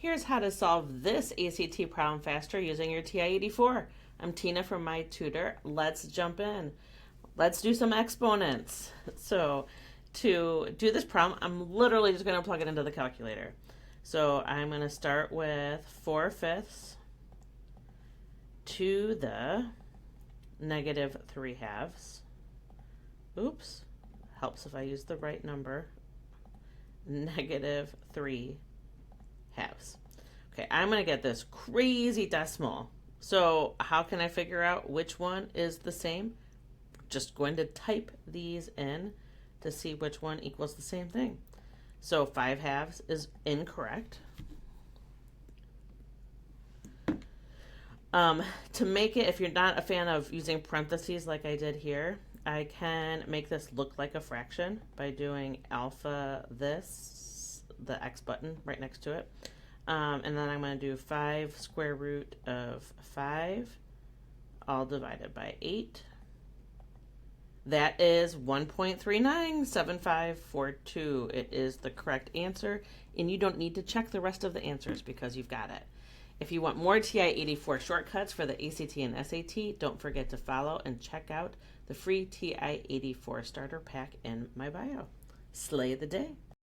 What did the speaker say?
Here's how to solve this ACT problem faster using your TI-84. I'm Tina from my tutor. Let's jump in. Let's do some exponents. So to do this problem, I'm literally just going to plug it into the calculator. So I'm going to start with 4/5 to the -3/2. Oops, helps if I use the right number. -3/2. Okay, I'm going to get this crazy decimal. So how can I figure out which one is the same? Just going to type these in to see which one equals the same thing. So 5/2 is incorrect. To make it, if you're not a fan of using parentheses like I did here, I can make this look like a fraction by doing alpha this, the X button right next to it. And then I'm going to do 5 square root of 5, all divided by 8. That is 1.397542. It is the correct answer, and you don't need to check the rest of the answers because you've got it. If you want more TI-84 shortcuts for the ACT and SAT, don't forget to follow and check out the free TI-84 starter pack in my bio. Slay the day.